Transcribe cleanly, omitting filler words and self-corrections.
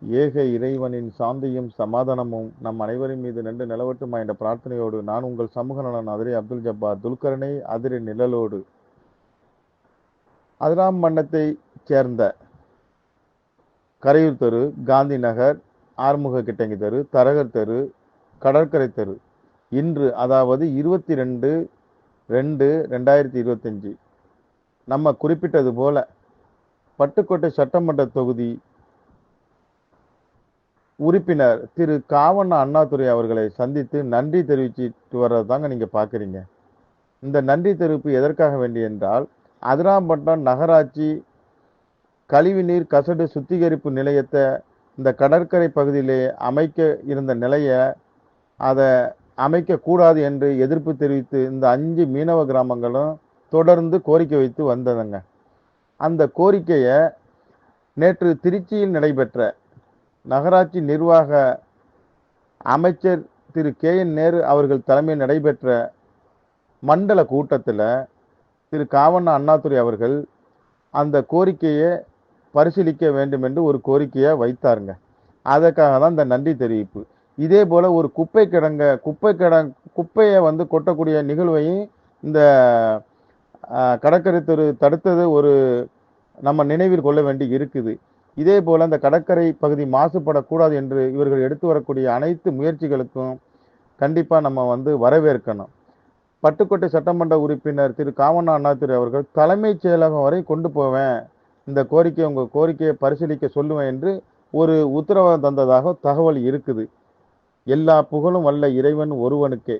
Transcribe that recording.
ஏக இறைவனின் சாந்தியும் சமாதானமும் நம் அனைவரின் மீது நின்று நிலவட்டுமா என்ற பிரார்த்தனையோடு நான் உங்கள் சமூக நலன் அதிரை அப்துல் ஜப்பார் துல்கர்னை அதிரை நிழலோடு அதிராம் மன்னத்தை சேர்ந்த கரையூர் தெரு, காந்தி நகர், ஆறுமுக கிட்டங்கி தெரு, தரகர் தெரு, கடற்கரை தெரு இன்று அதாவது 22/2/2025 நம்ம குறிப்பிட்டது போல பட்டுக்கோட்டை சட்டமன்ற தொகுதி உறுப்பினர் திரு காவண்ணா அண்ணாதுரை அவர்களை சந்தித்து நன்றி தெரிவிச்சிட்டு வர்றதாங்க நீங்க பாக்குறீங்க. இந்த நன்றி தெரிவிப்பு எதற்காக வேண்டி என்றால், அதிராம்பட்டம் நகராட்சி கழிவுநீர் கசடு சுத்திகரிப்பு நிலையத்தை இந்த கடற்கரை பகுதியிலே அமைக்க இருந்த நிலையை அதை அமைக்க கூடாது என்று எதிர்ப்பு தெரிவித்து இந்த 5 மீனவ கிராமங்களும் தொடர்ந்து கோரிக்கை வைத்து வந்ததுங்க. அந்த கோரிக்கையை நேற்று திருச்சியில் நடைபெற்ற நகராட்சி நிர்வாக அமைச்சர் திரு KN நேரு அவர்கள் தலைமையில் நடைபெற்ற மண்டல கூட்டத்தில் திரு காவண்ணா அண்ணாதுரை அவர்கள் அந்த கோரிக்கையை பரிசீலிக்க வேண்டும் என்று ஒரு கோரிக்கையை வைத்தாருங்க. அதற்காக தான் இந்த நன்றி தெரிவிப்பு. இதே போல ஒரு குப்பையை வந்து கொட்டக்கூடிய நிகழ்வையும் இந்த கடற்கரை தெரு தடுத்தது ஒரு நம்ம நினைவில் கொள்ள வேண்டி இருக்குது. இதே போல அந்த கடற்கரை பகுதி மாசுபடக்கூடாது என்று இவர்கள் எடுத்து வரக்கூடிய அனைத்து முயற்சிகளுக்கும் கண்டிப்பா நம்ம வந்து வரவேற்கணும். பட்டுக்கோட்டை சட்டமன்ற உறுப்பினர் திரு காவண்ணா அண்ணாதுரை அவர்கள் தலைமைச் செயலகம் வரை கொண்டு போவேன், இந்த உங்க கோரிக்கையை பரிசீலிக்க சொல்லுவேன் என்று ஒரு உத்தரவாதம் தந்ததாக தகவல் இருக்குது. எல்லா புகழும் வல்ல இறைவன் ஒருவனுக்கே.